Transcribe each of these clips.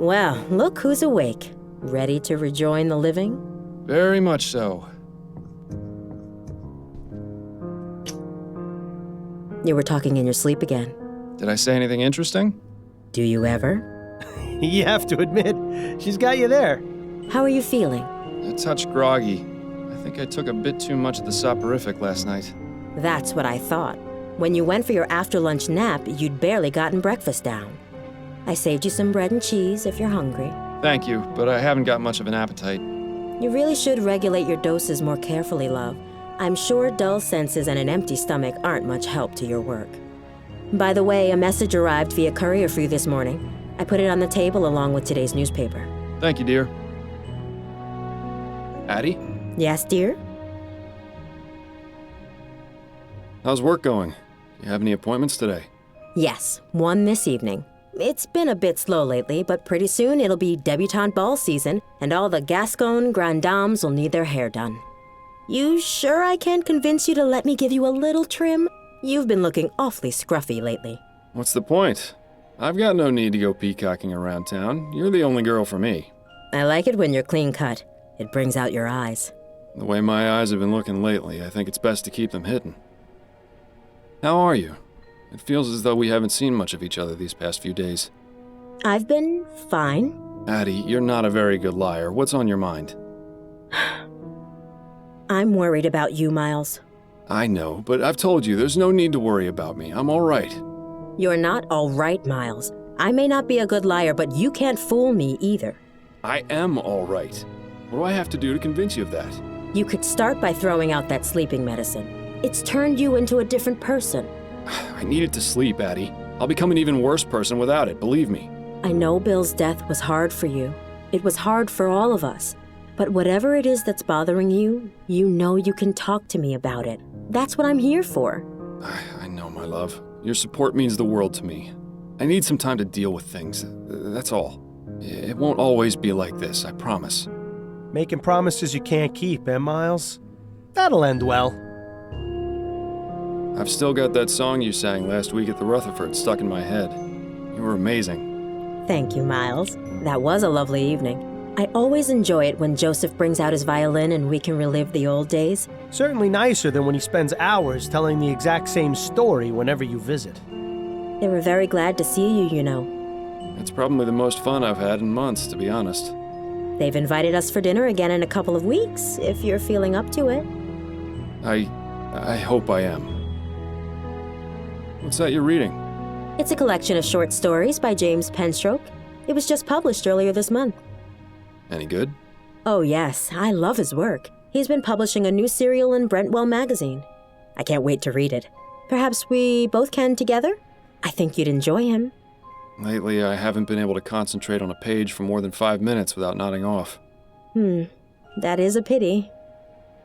Well, look who's awake. Ready to rejoin the living? Very much so. You were talking in your sleep again. Did I say anything interesting? Do you ever? You have to admit, she's got you there. How are you feeling? A touch groggy. I think I took a bit too much of the soporific last night. That's what I thought. When you went for your after-lunch nap, you'd barely gotten breakfast down. I saved you some bread and cheese if you're hungry. Thank you, but I haven't got much of an appetite. You really should regulate your doses more carefully, love. I'm sure dull senses and an empty stomach aren't much help to your work. By the way, a message arrived via courier for you this morning. I put it on the table along with today's newspaper. Thank you, dear. Addie? Yes, dear? How's work going? Do you have any appointments today? Yes, one this evening. It's been a bit slow lately, but pretty soon it'll be debutante ball season, and all the Gascon grand dames will need their hair done. You sure I can't convince you to let me give you a little trim? You've been looking awfully scruffy lately. What's the point? I've got no need to go peacocking around town. You're the only girl for me. I like it when you're clean cut. It brings out your eyes. The way my eyes have been looking lately, I think it's best to keep them hidden. How are you? It feels as though we haven't seen much of each other these past few days. I've been fine. Addie, you're not a very good liar. What's on your mind? I'm worried about you, Miles. I know, but I've told you there's no need to worry about me. I'm all right. You're not all right, Miles. I may not be a good liar, but you can't fool me either. I am all right. What do I have to do to convince you of that? You could start by throwing out that sleeping medicine. It's turned you into a different person. I needed to sleep, Addie. I'll become an even worse person without it, believe me. I know Bill's death was hard for you. It was hard for all of us. But whatever it is that's bothering you, you know you can talk to me about it. That's what I'm here for. I know, my love. Your support means the world to me. I need some time to deal with things. That's all. It won't always be like this, I promise. Making promises you can't keep, eh, Miles? That'll end well. I've still got that song you sang last week at the Rutherford stuck in my head. You were amazing. Thank you, Miles. That was a lovely evening. I always enjoy it when Joseph brings out his violin and we can relive the old days. Certainly nicer than when he spends hours telling the exact same story whenever you visit. They were very glad to see you, you know. It's probably the most fun I've had in months, to be honest. They've invited us for dinner again in a couple of weeks, if you're feeling up to it. I hope I am. What's that you're reading? It's a collection of short stories by James Penstroke. It was just published earlier this month. Any good? Oh yes, I love his work. He's been publishing a new serial in Brentwell magazine. I can't wait to read it. Perhaps we both can together? I think you'd enjoy him. Lately, I haven't been able to concentrate on a page for more than 5 minutes without nodding off. That is a pity.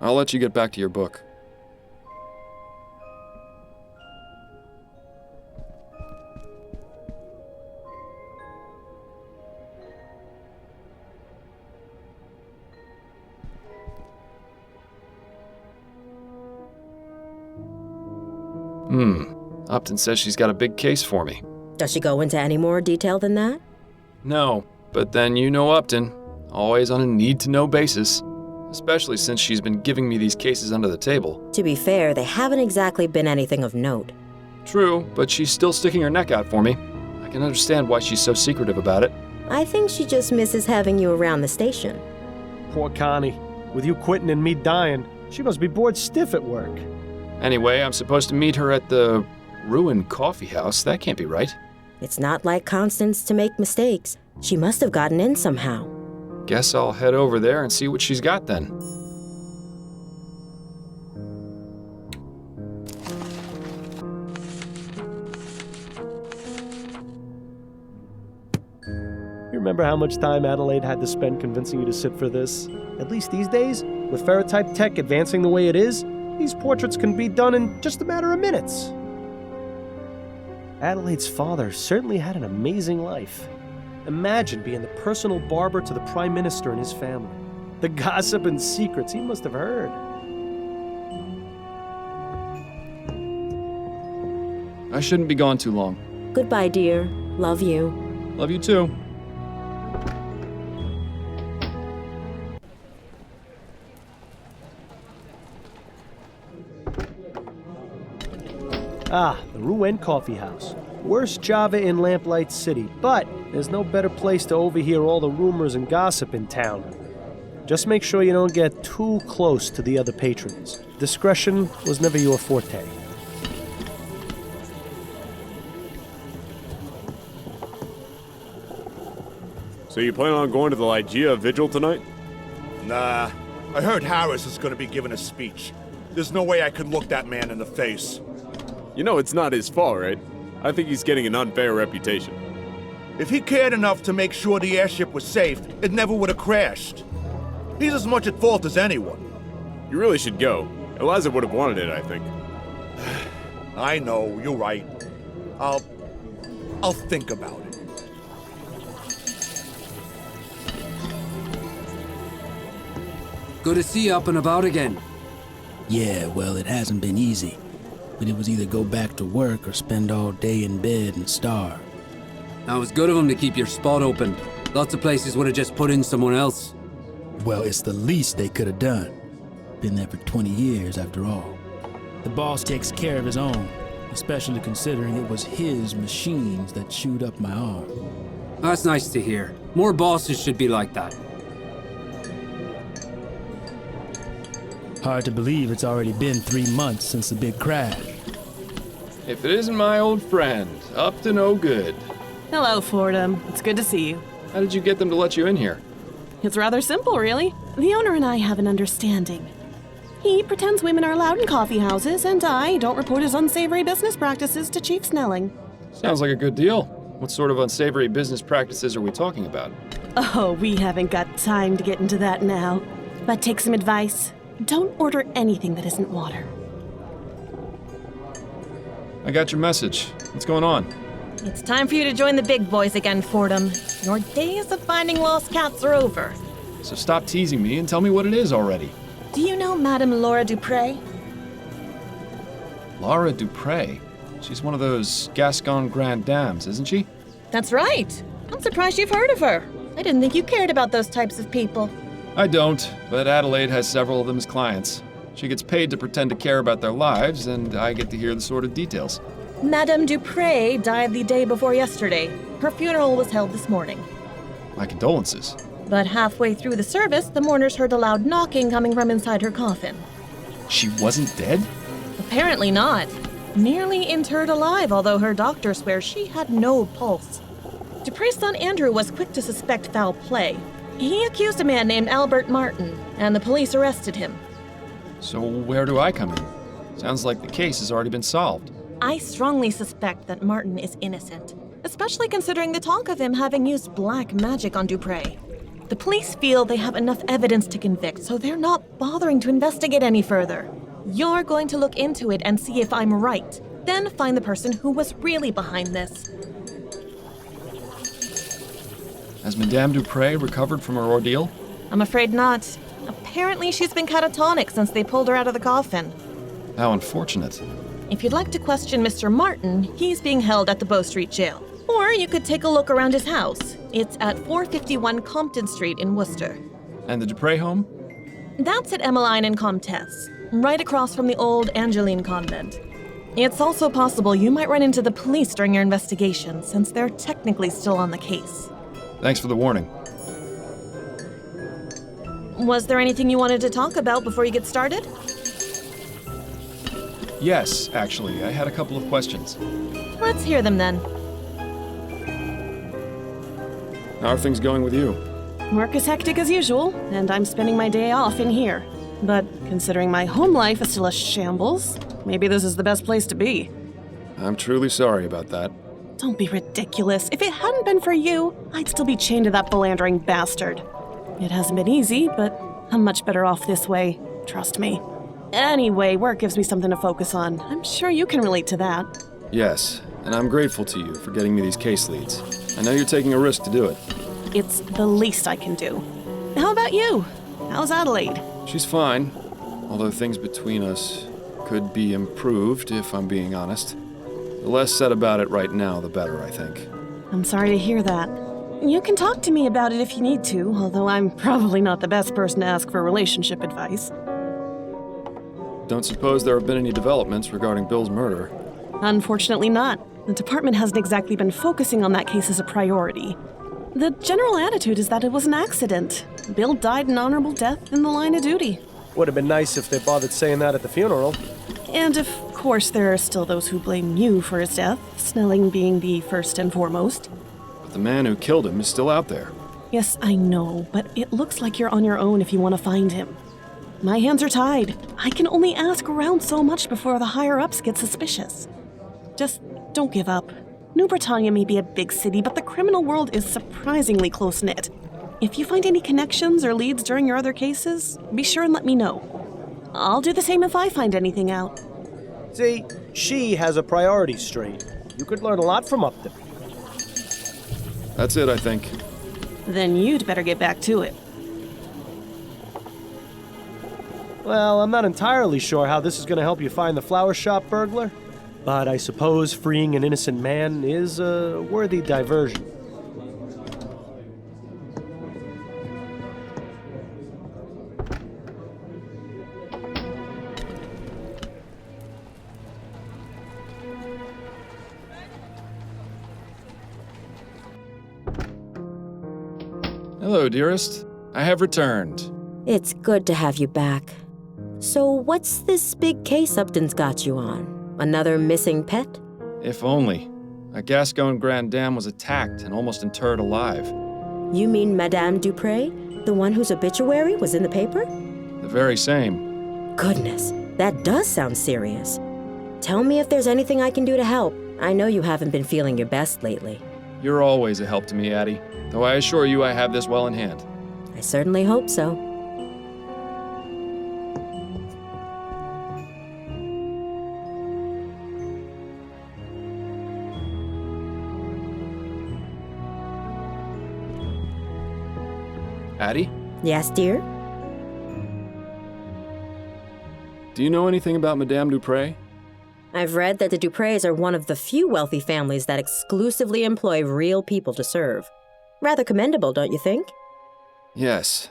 I'll let you get back to your book. Upton says she's got a big case for me. Does she go into any more detail than that? No, but then you know Upton. Always on a need-to-know basis. Especially since she's been giving me these cases under the table. To be fair, they haven't exactly been anything of note. True, but she's still sticking her neck out for me. I can understand why she's so secretive about it. I think she just misses having you around the station. Poor Connie. With you quitting and me dying, she must be bored stiff at work. Anyway, I'm supposed to meet her at the ruined coffee house. That can't be right. It's not like Constance to make mistakes. She must have gotten in somehow. Guess I'll head over there and see what she's got then. You remember how much time Adelaide had to spend convincing you to sit for this? At least these days, with ferrotype tech advancing the way it is, these portraits can be done in just a matter of minutes. Adelaide's father certainly had an amazing life. Imagine being the personal barber to the Prime Minister and his family. The gossip and secrets he must have heard. I shouldn't be gone too long. Goodbye, dear. Love you. Love you too. Ah, the Rouen Coffee House. Worst Java in Lamplight City, but there's no better place to overhear all the rumors and gossip in town. Just make sure you don't get too close to the other patrons. Discretion was never your forte. So you plan on going to the Lygia Vigil tonight? Nah. I heard Harris is gonna be giving a speech. There's no way I could look that man in the face. You know it's not his fault, right? I think he's getting an unfair reputation. If he cared enough to make sure the airship was safe, it never would have crashed. He's as much at fault as anyone. You really should go. Eliza would have wanted it, I think. I know, you're right. I'll think about it. Good to see you up and about again. Yeah, well, it hasn't been easy. But it was either go back to work or spend all day in bed and starve. Now, it was good of them to keep your spot open. Lots of places would have just put in someone else. Well, it's the least they could have done. Been there for 20 years, after all. The boss takes care of his own, especially considering it was his machines that chewed up my arm. That's nice to hear. More bosses should be like that. Hard to believe it's already been 3 months since the big crash. If it isn't my old friend, up to no good. Hello, Fordham. It's good to see you. How did you get them to let you in here? It's rather simple, really. The owner and I have an understanding. He pretends women are allowed in coffee houses, and I don't report his unsavory business practices to Chief Snelling. Sounds like a good deal. What sort of unsavory business practices are we talking about? Oh, we haven't got time to get into that now. But take some advice. Don't order anything that isn't water. I got your message. What's going on? It's time for you to join the big boys again, Fordham. Your days of finding lost cats are over. So stop teasing me and tell me what it is already. Do you know Madame Laura Dupre? Laura Dupre? She's one of those Gascon Grand Dames, isn't she? That's right. I'm surprised you've heard of her. I didn't think you cared about those types of people. I don't, but Adelaide has several of them as clients. She gets paid to pretend to care about their lives, and I get to hear the sort of details. Madame Dupre died the day before yesterday. Her funeral was held this morning. My condolences. But halfway through the service, the mourners heard a loud knocking coming from inside her coffin. She wasn't dead? Apparently not. Nearly interred alive, although her doctor swears she had no pulse. Dupre's son Andrew was quick to suspect foul play. He accused a man named Albert Martin, and the police arrested him. So where do I come in? Sounds like the case has already been solved. I strongly suspect that Martin is innocent, especially considering the talk of him having used black magic on Dupre. The police feel they have enough evidence to convict, so they're not bothering to investigate any further. You're going to look into it and see if I'm right, then find the person who was really behind this. Has Madame Dupre recovered from her ordeal? I'm afraid not. Apparently she's been catatonic since they pulled her out of the coffin. How unfortunate. If you'd like to question Mr. Martin, he's being held at the Bow Street Jail. Or you could take a look around his house. It's at 451 Compton Street in Worcester. And the Dupre home? That's at Emmeline and Comtesse, right across from the old Angeline convent. It's also possible you might run into the police during your investigation, since they're technically still on the case. Thanks for the warning. Was there anything you wanted to talk about before you get started? Yes, actually, I had a couple of questions. Let's hear them then. How are things going with you? Work is hectic as usual, and I'm spending my day off in here. But considering my home life is still a shambles, maybe this is the best place to be. I'm truly sorry about that. Don't be ridiculous. If it hadn't been for you, I'd still be chained to that philandering bastard. It hasn't been easy, but I'm much better off this way. Trust me. Anyway, work gives me something to focus on. I'm sure you can relate to that. Yes, and I'm grateful to you for getting me these case leads. I know you're taking a risk to do it. It's the least I can do. How about you? How's Adelaide? She's fine, although things between us could be improved, if I'm being honest. The less said about it right now, the better, I think. I'm sorry to hear that. You can talk to me about it if you need to, although I'm probably not the best person to ask for relationship advice. Don't suppose there have been any developments regarding Bill's murder? Unfortunately not. The department hasn't exactly been focusing on that case as a priority. The general attitude is that it was an accident. Bill died an honorable death in the line of duty. Would have been nice if they bothered saying that at the funeral. And of course, there are still those who blame you for his death, Snelling being the first and foremost. But the man who killed him is still out there. Yes, I know, but it looks like you're on your own if you want to find him. My hands are tied. I can only ask around so much before the higher-ups get suspicious. Just don't give up. New Britannia may be a big city, but the criminal world is surprisingly close-knit. If you find any connections or leads during your other cases, be sure and let me know. I'll do the same if I find anything out. See, she has a priority straight. You could learn a lot from Upton. That's it, I think. Then you'd better get back to it. Well, I'm not entirely sure how this is going to help you find the flower shop burglar, but I suppose freeing an innocent man is a worthy diversion. Hello, dearest. I have returned. It's good to have you back. So what's this big case Upton's got you on? Another missing pet? If only. A Gascon Grand Dame was attacked and almost interred alive. You mean Madame Dupre? The one whose obituary was in the paper? The very same. Goodness, that does sound serious. Tell me if there's anything I can do to help. I know you haven't been feeling your best lately. You're always a help to me, Addie. Though I assure you I have this well in hand. I certainly hope so. Addie? Yes, dear? Do you know anything about Madame Dupre? I've read that the Dupres are one of the few wealthy families that exclusively employ real people to serve. Rather commendable, don't you think? Yes.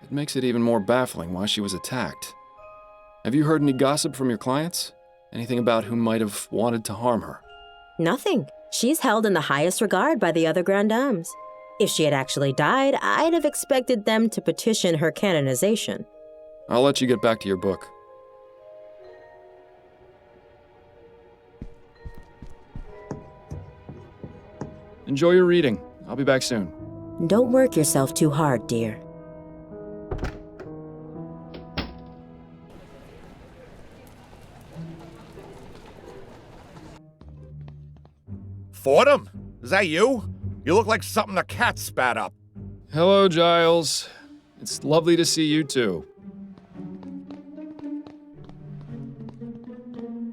It makes it even more baffling why she was attacked. Have you heard any gossip from your clients? Anything about who might have wanted to harm her? Nothing. She's held in the highest regard by the other Grand Dames. If she had actually died, I'd have expected them to petition her canonization. I'll let you get back to your book. Enjoy your reading. I'll be back soon. Don't work yourself too hard, dear. Fordham? Is that you? You look like something a cat spat up. Hello, Giles. It's lovely to see you too.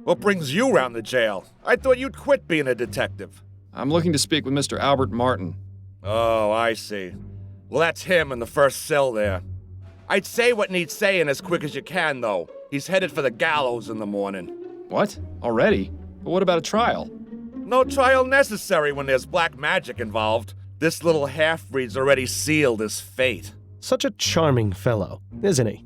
What brings you round the jail? I thought you'd quit being a detective. I'm looking to speak with Mr. Albert Martin. Oh, I see. Well, that's him in the first cell there. I'd say what needs saying as quick as you can, though. He's headed for the gallows in the morning. What? Already? But what about a trial? No trial necessary when there's black magic involved. This little half-breed's already sealed his fate. Such a charming fellow, isn't he?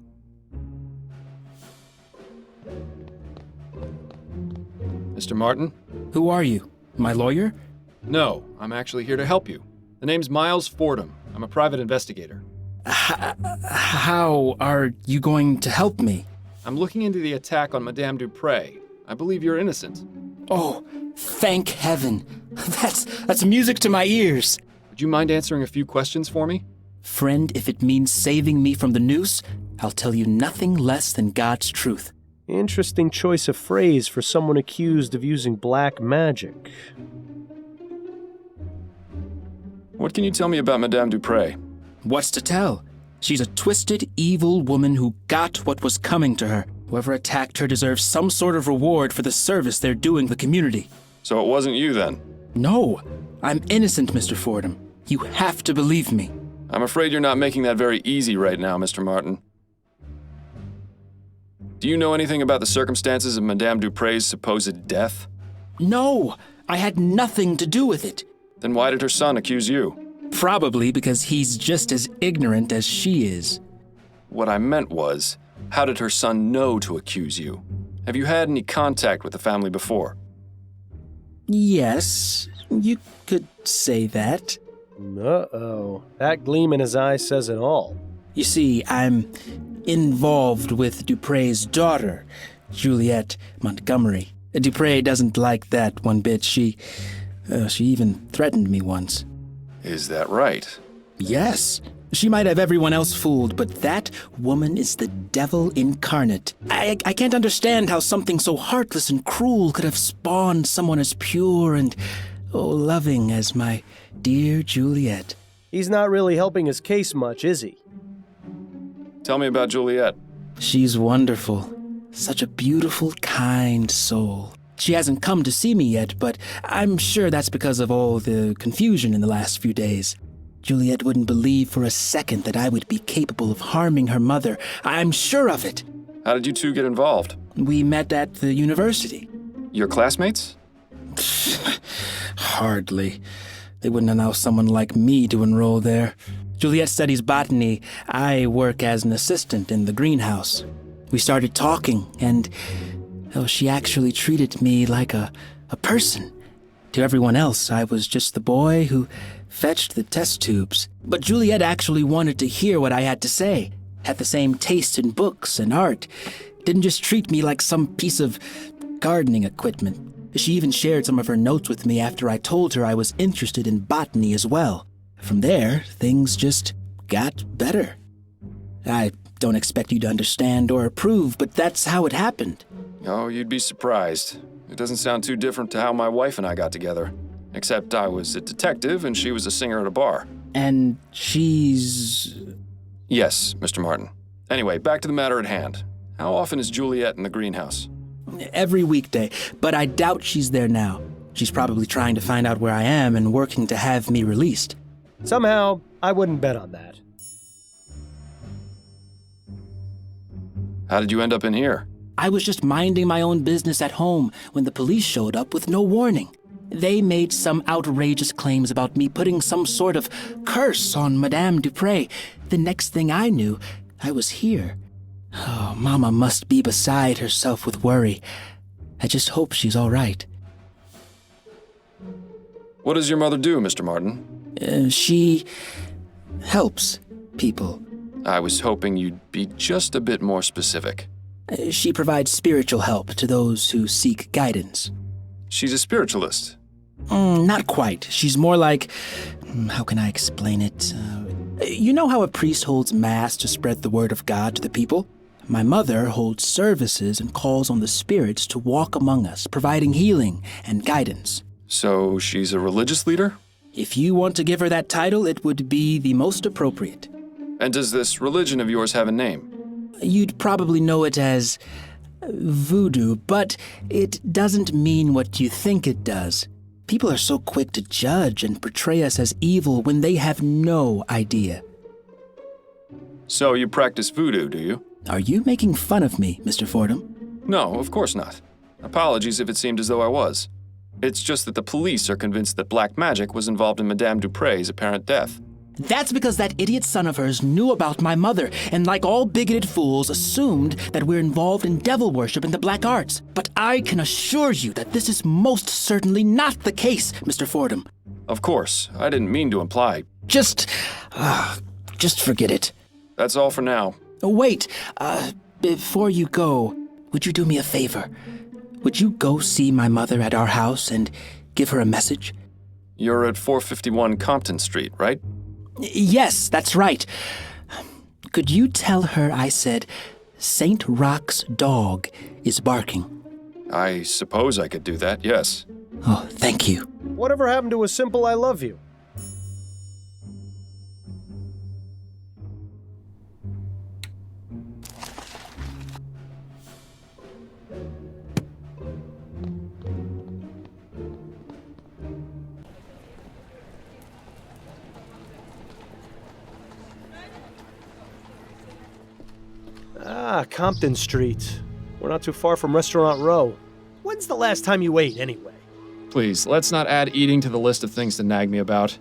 Mr. Martin? Who are you? My lawyer? No, I'm actually here to help you. The name's Miles Fordham. I'm a private investigator. How are you going to help me? I'm looking into the attack on Madame Dupre. I believe you're innocent. Oh, thank heaven. That's music to my ears. Would you mind answering a few questions for me? Friend, if it means saving me from the noose, I'll tell you nothing less than God's truth. Interesting choice of phrase for someone accused of using black magic. What can you tell me about Madame Dupre? What's to tell? She's a twisted, evil woman who got what was coming to her. Whoever attacked her deserves some sort of reward for the service they're doing the community. So it wasn't you then? No, I'm innocent, Mr. Fordham. You have to believe me. I'm afraid you're not making that very easy right now, Mr. Martin. Do you know anything about the circumstances of Madame Dupre's supposed death? No, I had nothing to do with it. Then why did her son accuse you? Probably because he's just as ignorant as she is. What I meant was, how did her son know to accuse you? Have you had any contact with the family before? Yes, you could say that. Uh-oh. That gleam in his eye says it all. You see, I'm involved with Dupre's daughter, Juliet Montgomery. Dupre doesn't like that one bit. She even threatened me once. Is that right? Yes. She might have everyone else fooled, but that woman is the devil incarnate. I can't understand how something so heartless and cruel could have spawned someone as pure and, loving as my dear Juliet. He's not really helping his case much, is he? Tell me about Juliet. She's wonderful. Such a beautiful, kind soul. She hasn't come to see me yet, but I'm sure that's because of all the confusion in the last few days. Juliet wouldn't believe for a second that I would be capable of harming her mother. I'm sure of it. How did you two get involved? We met at the university. Your classmates? Hardly. They wouldn't allow someone like me to enroll there. Juliet studies botany. I work as an assistant in the greenhouse. We started talking, and she actually treated me like a person. To everyone else, I was just the boy who fetched the test tubes. But Juliet actually wanted to hear what I had to say, had the same taste in books and art, didn't just treat me like some piece of gardening equipment. She even shared some of her notes with me after I told her I was interested in botany as well. From there, things just got better. I don't expect you to understand or approve, but that's how it happened. Oh, you'd be surprised. It doesn't sound too different to how my wife and I got together. Except I was a detective and she was a singer at a bar. And she's... Yes, Mr. Martin. Anyway, back to the matter at hand. How often is Juliet in the greenhouse? Every weekday, but I doubt she's there now. She's probably trying to find out where I am and working to have me released. Somehow, I wouldn't bet on that. How did you end up in here? I was just minding my own business at home when the police showed up with no warning. They made some outrageous claims about me putting some sort of curse on Madame Dupre. The next thing I knew, I was here. Oh, Mama must be beside herself with worry. I just hope she's all right. What does your mother do, Mr. Martin? She helps people. I was hoping you'd be just a bit more specific. She provides spiritual help to those who seek guidance. She's a spiritualist. Not quite. She's more like... how can I explain it? You know how a priest holds mass to spread the word of God to the people? My mother holds services and calls on the spirits to walk among us, providing healing and guidance. So she's a religious leader? If you want to give her that title, it would be the most appropriate. And does this religion of yours have a name? You'd probably know it as voodoo, but it doesn't mean what you think it does. People are so quick to judge and portray us as evil when they have no idea. So you practice voodoo, do you? Are you making fun of me, Mr. Fordham? No, of course not. Apologies if it seemed as though I was. It's just that the police are convinced that black magic was involved in Madame Dupre's apparent death. That's because that idiot son of hers knew about my mother, and like all bigoted fools, assumed that we're involved in devil worship and the black arts. But I can assure you that this is most certainly not the case, Mr. Fordham. Of course, I didn't mean to imply. Just forget it. That's all for now. Wait, before you go, would you do me a favor? Would you go see my mother at our house and give her a message? You're at 451 Compton Street, right? Yes, that's right. Could you tell her I said St. Rock's dog is barking? I suppose I could do that, yes. Oh, thank you. Whatever happened to a simple I love you? Ah, Compton Street. We're not too far from Restaurant Row. When's the last time you ate, anyway? Please, let's not add eating to the list of things to nag me about.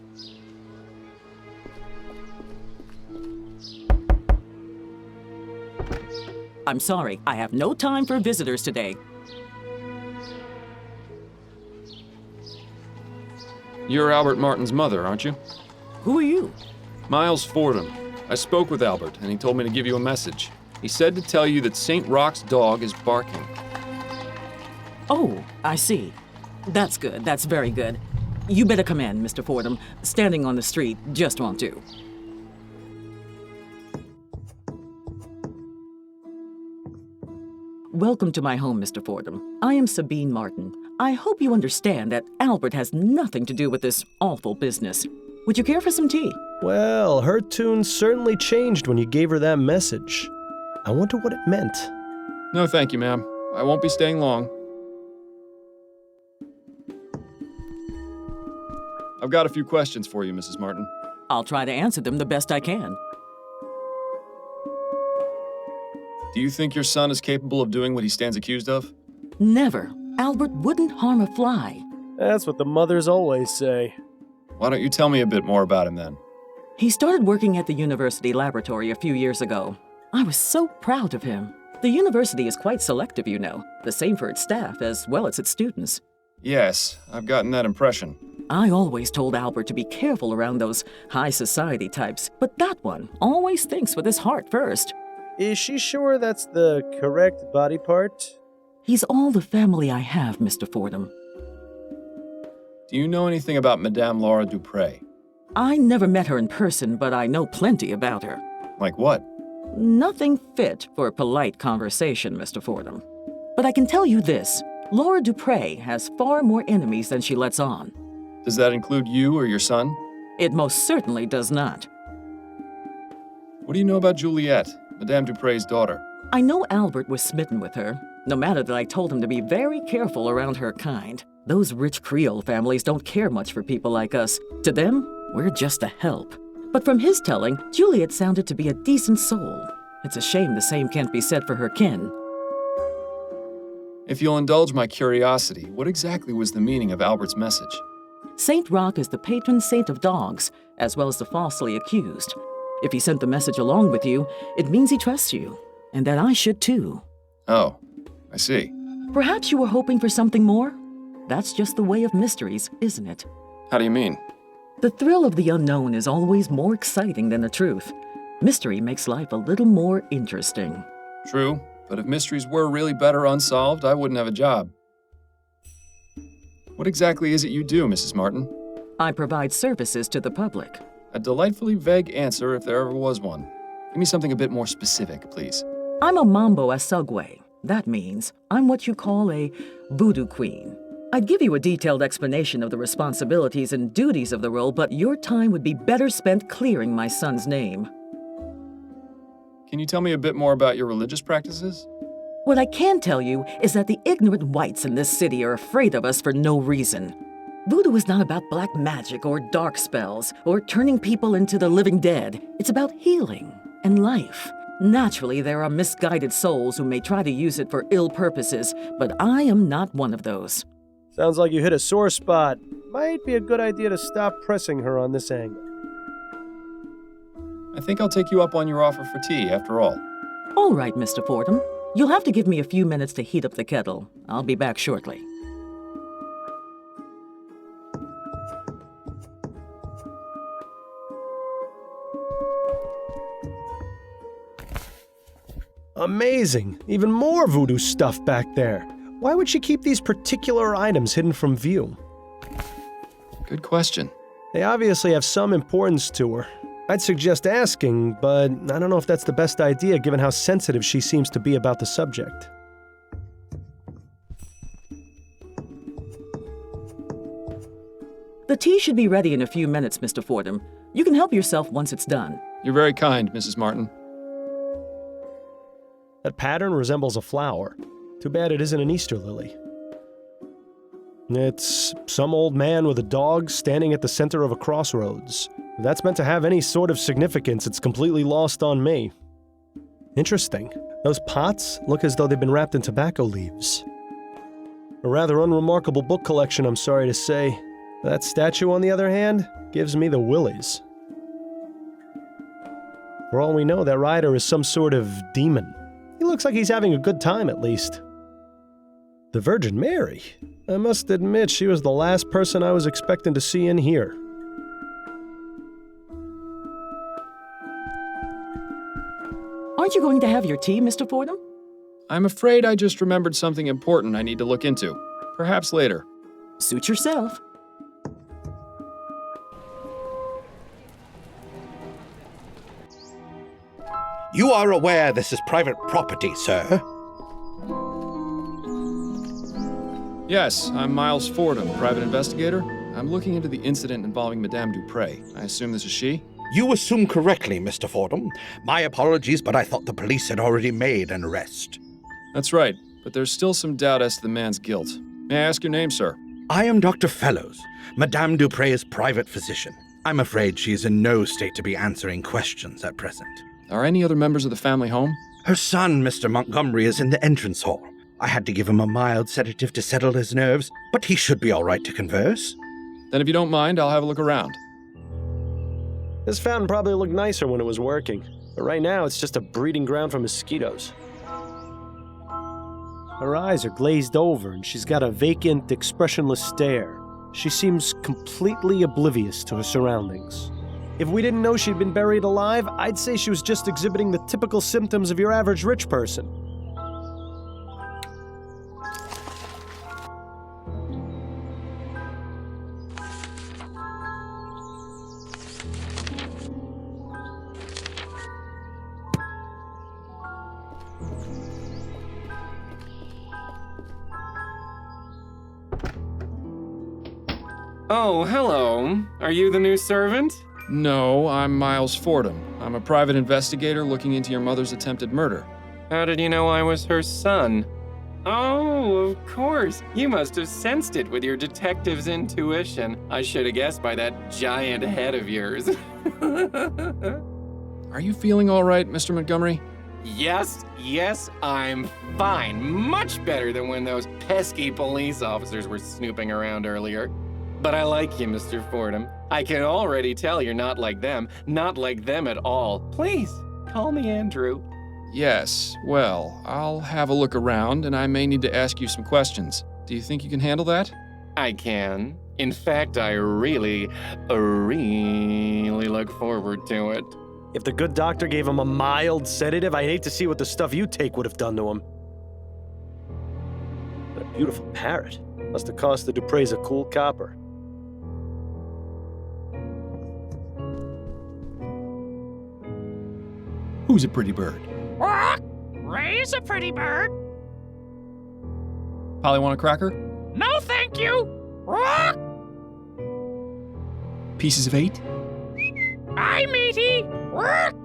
I'm sorry, I have no time for visitors today. You're Albert Martin's mother, aren't you? Who are you? Miles Fordham. I spoke with Albert, and he told me to give you a message. He said to tell you that St. Roch's dog is barking. Oh, I see. That's good. That's very good. You better come in, Mr. Fordham. Standing on the street just won't do. Welcome to my home, Mr. Fordham. I am Sabine Martin. I hope you understand that Albert has nothing to do with this awful business. Would you care for some tea? Well, her tune certainly changed when you gave her that message. I wonder what it meant. No, thank you, ma'am. I won't be staying long. I've got a few questions for you, Mrs. Martin. I'll try to answer them the best I can. Do you think your son is capable of doing what he stands accused of? Never. Albert wouldn't harm a fly. That's what the mothers always say. Why don't you tell me a bit more about him then? He started working at the university laboratory a few years ago. I was so proud of him. The university is quite selective, you know. The same for its staff as well as its students. Yes, I've gotten that impression. I always told Albert to be careful around those high society types, but that one always thinks with his heart first. Is she sure that's the correct body part? He's all the family I have, Mr. Fordham. Do you know anything about Madame Laura Dupre? I never met her in person, but I know plenty about her. Like what? Nothing fit for a polite conversation, Mr. Fordham. But I can tell you this. Laura Dupre has far more enemies than she lets on. Does that include you or your son? It most certainly does not. What do you know about Juliet, Madame Dupre's daughter? I know Albert was smitten with her, no matter that I told him to be very careful around her kind. Those rich Creole families don't care much for people like us. To them, we're just a help. But from his telling, Juliet sounded to be a decent soul. It's a shame the same can't be said for her kin. If you'll indulge my curiosity, what exactly was the meaning of Albert's message? St. Roch is the patron saint of dogs, as well as the falsely accused. If he sent the message along with you, it means he trusts you, and that I should too. Oh, I see. Perhaps you were hoping for something more? That's just the way of mysteries, isn't it? How do you mean? The thrill of the unknown is always more exciting than the truth. Mystery makes life a little more interesting. True, but if mysteries were really better unsolved, I wouldn't have a job. What exactly is it you do, Mrs. Martin? I provide services to the public. A delightfully vague answer if there ever was one. Give me something a bit more specific, please. I'm a Mambo Asugwe. That means I'm what you call a voodoo queen. I'd give you a detailed explanation of the responsibilities and duties of the role, but your time would be better spent clearing my son's name. Can you tell me a bit more about your religious practices? What I can tell you is that the ignorant whites in this city are afraid of us for no reason. Voodoo is not about black magic or dark spells or turning people into the living dead. It's about healing and life. Naturally, there are misguided souls who may try to use it for ill purposes, but I am not one of those. Sounds like you hit a sore spot. Might be a good idea to stop pressing her on this angle. I think I'll take you up on your offer for tea, after all. All right, Mr. Fordham. You'll have to give me a few minutes to heat up the kettle. I'll be back shortly. Amazing! Even more voodoo stuff back there. Why would she keep these particular items hidden from view? Good question. They obviously have some importance to her. I'd suggest asking, but I don't know if that's the best idea given how sensitive she seems to be about the subject. The tea should be ready in a few minutes, Mr. Fordham. You can help yourself once it's done. You're very kind, Mrs. Martin. That pattern resembles a flower. Too bad it isn't an Easter lily. It's some old man with a dog standing at the center of a crossroads. If that's meant to have any sort of significance, it's completely lost on me. Interesting. Those pots look as though they've been wrapped in tobacco leaves. A rather unremarkable book collection, I'm sorry to say. That statue, on the other hand, gives me the willies. For all we know, that rider is some sort of demon. He looks like he's having a good time, at least. The Virgin Mary? I must admit she was the last person I was expecting to see in here. Aren't you going to have your tea, Mr. Fordham? I'm afraid I just remembered something important I need to look into. Perhaps later. Suit yourself. You are aware this is private property, sir? Yes, I'm Miles Fordham, private investigator. I'm looking into the incident involving Madame Dupre. I assume this is she? You assume correctly, Mr. Fordham. My apologies, but I thought the police had already made an arrest. That's right, but there's still some doubt as to the man's guilt. May I ask your name, sir? I am Dr. Fellows, Madame Dupre's private physician. I'm afraid she is in no state to be answering questions at present. Are any other members of the family home? Her son, Mr. Montgomery, is in the entrance hall. I had to give him a mild sedative to settle his nerves, but he should be all right to converse. Then if you don't mind, I'll have a look around. This fountain probably looked nicer when it was working, but right now it's just a breeding ground for mosquitoes. Her eyes are glazed over and she's got a vacant, expressionless stare. She seems completely oblivious to her surroundings. If we didn't know she'd been buried alive, I'd say she was just exhibiting the typical symptoms of your average rich person. Oh, hello. Are you the new servant? No, I'm Miles Fordham. I'm a private investigator looking into your mother's attempted murder. How did you know I was her son? Oh, of course. You must have sensed it with your detective's intuition. I should have guessed by that giant head of yours. Are you feeling all right, Mr. Montgomery? Yes, I'm fine. Much better than when those pesky police officers were snooping around earlier. But I like you, Mr. Fordham. I can already tell you're not like them at all. Please, call me Andrew. Yes, well, I'll have a look around and I may need to ask you some questions. Do you think you can handle that? I can. In fact, I really look forward to it. If the good doctor gave him a mild sedative, I'd hate to see what the stuff you take would have done to him. What a beautiful parrot. Must have cost the Dupre's a cool copper. Who's a pretty bird? Ray's a pretty bird. Polly want a cracker? No, thank you. Rock. Pieces of 8? Hi, matey. Rock.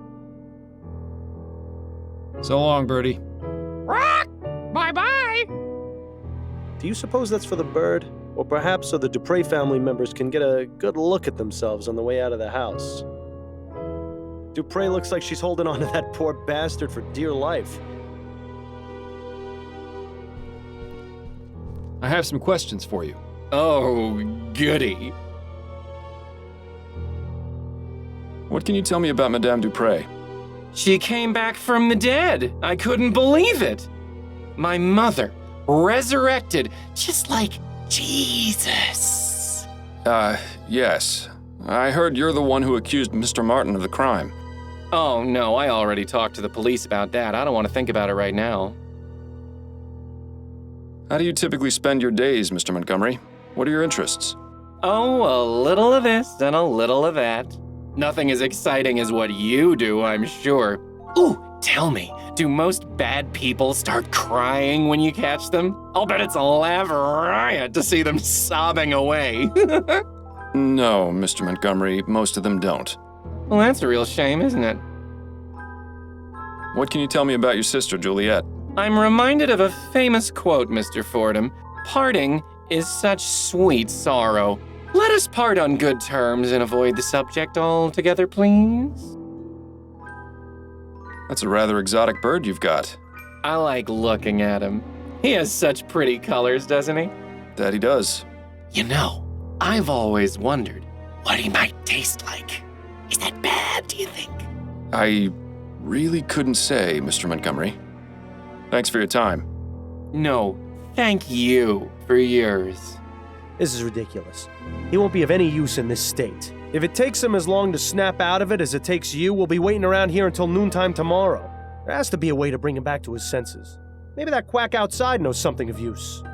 So long, Birdie. Rock. Bye-bye. Do you suppose that's for the bird? Or perhaps so the Dupre family members can get a good look at themselves on the way out of the house? Dupre looks like she's holding on to that poor bastard for dear life. I have some questions for you. Oh, goody. What can you tell me about Madame Dupre? She came back from the dead. I couldn't believe it. My mother, resurrected, just like Jesus. Yes. I heard you're the one who accused Mr. Martin of the crime. Oh, no, I already talked to the police about that. I don't want to think about it right now. How do you typically spend your days, Mr. Montgomery? What are your interests? Oh, a little of this and a little of that. Nothing as exciting as what you do, I'm sure. Ooh, tell me, do most bad people start crying when you catch them? I'll bet it's a laugh riot to see them sobbing away. No, Mr. Montgomery, most of them don't. Well, that's a real shame, isn't it? What can you tell me about your sister, Juliet? I'm reminded of a famous quote, Mr. Fordham. Parting is such sweet sorrow. Let us part on good terms and avoid the subject altogether, please. That's a rather exotic bird you've got. I like looking at him. He has such pretty colors, doesn't he? That he does. You know, I've always wondered what he might taste like. Is that bad, do you think? I really couldn't say, Mr. Montgomery. Thanks for your time. No, Thank you for yours. This is ridiculous. He won't be of any use in this state. If it takes him as long to snap out of it as it takes you, we'll be waiting around here until noontime tomorrow. There has to be a way to bring him back to his senses. Maybe that quack outside knows something of use.